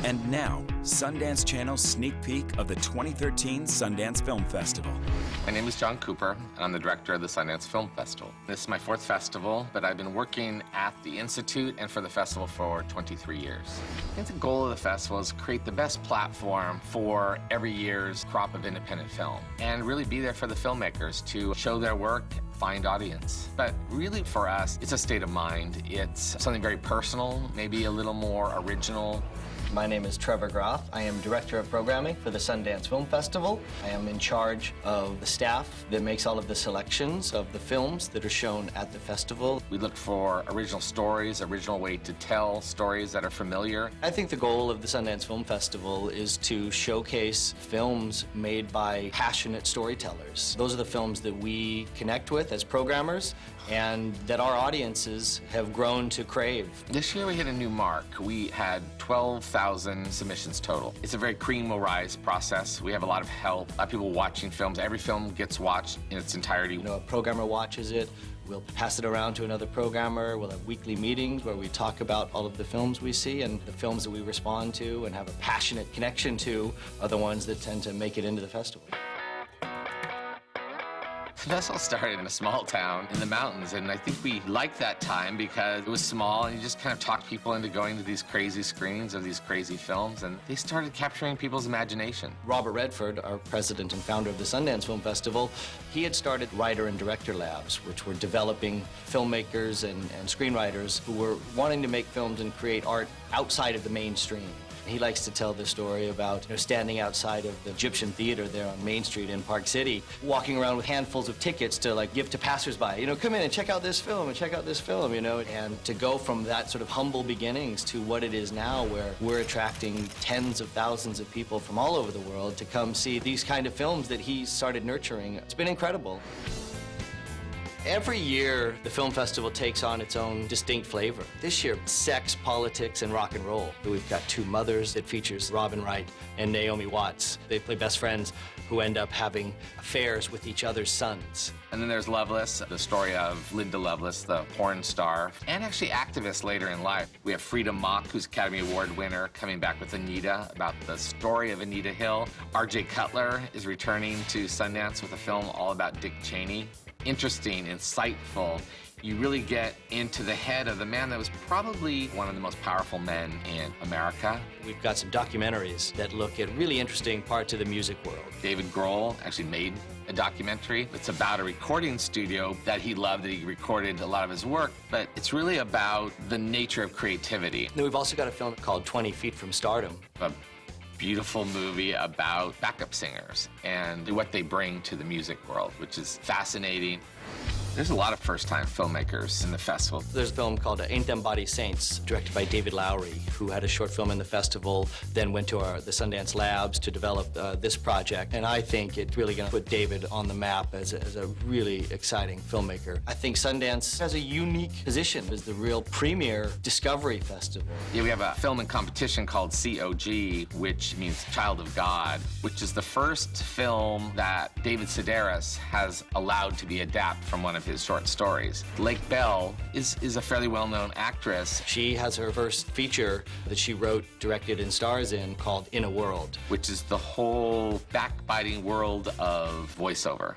And now, Sundance Channel's sneak peek of the 2013 Sundance Film Festival. My name is John Cooper, and I'm the director of the Sundance Film Festival. This is my fourth festival, but I've been working at the Institute and for the festival for 23 years. I think the goal of the festival is to create the best platform for every year's crop of independent film, and really be there for the filmmakers to show their work, find audience. But really for us, it's a state of mind. It's something very personal, maybe a little more original. My name is Trevor Groff. I am Director of Programming for the Sundance Film Festival. I am in charge of the staff that makes all of the selections of the films that are shown at the festival. We look for original stories, original way to tell stories that are familiar. I think the goal of the Sundance Film Festival is to showcase films made by passionate storytellers. Those are the films that we connect with as programmers and that our audiences have grown to crave. This year we hit a new mark. We had 12,000 submissions total. It's a very cream will rise process. We have a lot of help, a lot of people watching films. Every film gets watched in its entirety. You know, a programmer watches it, we'll pass it around to another programmer, we'll have weekly meetings where we talk about all of the films we see, and the films that we respond to and have a passionate connection to are the ones that tend to make it into the festival. The festival started in a small town in the mountains, and I think we liked that time because it was small and you just kind of talked people into going to these crazy screenings of these crazy films, and they started capturing people's imagination. Robert Redford, our president and founder of the Sundance Film Festival, he had started writer and director labs, which were developing filmmakers and screenwriters who were wanting to make films and create art outside of the mainstream. He likes to tell the story about standing outside of the Egyptian theater there on Main Street in Park City, walking around with handfuls of tickets to give to passersby. Come in and check out this film and check out this film, and to go from that sort of humble beginnings to what it is now, where we're attracting tens of thousands of people from all over the world to come see these kind of films that he started nurturing. It's been incredible. Every year, the film festival takes on its own distinct flavor. This year, sex, politics, and rock and roll. We've got Two Mothers that features Robin Wright and Naomi Watts. They play best friends who end up having affairs with each other's sons. And then there's Loveless, the story of Linda Lovelace, the porn star, and actually activist later in life. We have Frida Mock, who's Academy Award winner, coming back with Anita, about the story of Anita Hill. R.J. Cutler is returning to Sundance with a film all about Dick Cheney. Interesting, insightful. You really get into the head of the man that was probably one of the most powerful men in America. We've got some documentaries that look at really interesting parts of the music world. David Grohl actually made a documentary. It's about a recording studio that he loved, that he recorded a lot of his work, but it's really about the nature of creativity. Then we've also got a film called 20 Feet from Stardom. A beautiful movie about backup singers and what they bring to the music world, which is fascinating. There's a lot of first-time filmmakers in the festival. There's a film called Ain't Them Body Saints, directed by David Lowery, who had a short film in the festival, then went to the Sundance Labs to develop this project. And I think it's really going to put David on the map as a really exciting filmmaker. I think Sundance has a unique position as the real premier discovery festival. Yeah, we have a film in competition called COG, which means Child of God, which is the first film that David Sedaris has allowed to be adapted from one of his short stories. Lake Bell is a fairly well-known actress. She has her first feature that she wrote, directed, and stars in called In a World, which is the whole backbiting world of voiceover.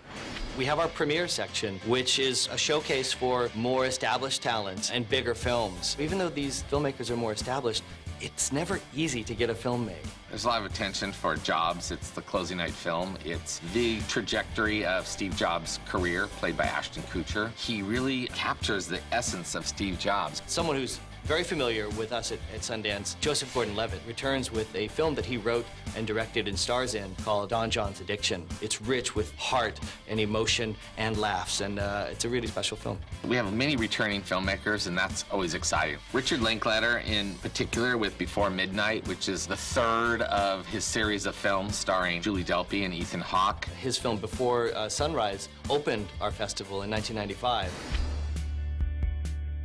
We have our premiere section, which is a showcase for more established talents and bigger films. Even though these filmmakers are more established, it's never easy to get a film made. There's a lot of attention for Jobs. It's the closing night film. It's the trajectory of Steve Jobs' career, played by Ashton Kutcher. He really captures the essence of Steve Jobs. Someone who's very familiar with us at Sundance, Joseph Gordon-Levitt, returns with a film that he wrote and directed and stars in called Don John's Addiction. It's rich with heart and emotion and laughs, and it's a really special film. We have many returning filmmakers, and that's always exciting. Richard Linklater, in particular, with Before Midnight, which is the third of his series of films starring Julie Delpy and Ethan Hawke. His film Before Sunrise opened our festival in 1995.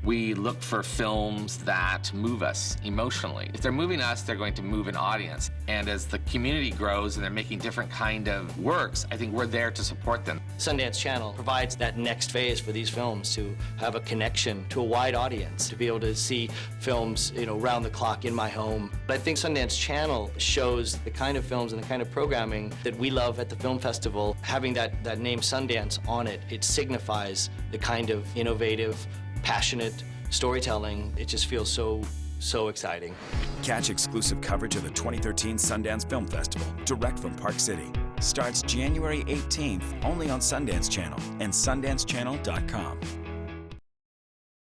We look for films that move us emotionally. If they're moving us, they're going to move an audience. And as the community grows and they're making different kind of works, I think we're there to support them. Sundance Channel provides that next phase for these films to have a connection to a wide audience, to be able to see films, round the clock in my home. But I think Sundance Channel shows the kind of films and the kind of programming that we love at the film festival. Having that name Sundance on it, it signifies the kind of innovative, passionate storytelling. It just feels so exciting. Catch exclusive coverage of the 2013 Sundance Film Festival direct from Park City. Starts January 18th only on Sundance Channel and SundanceChannel.com.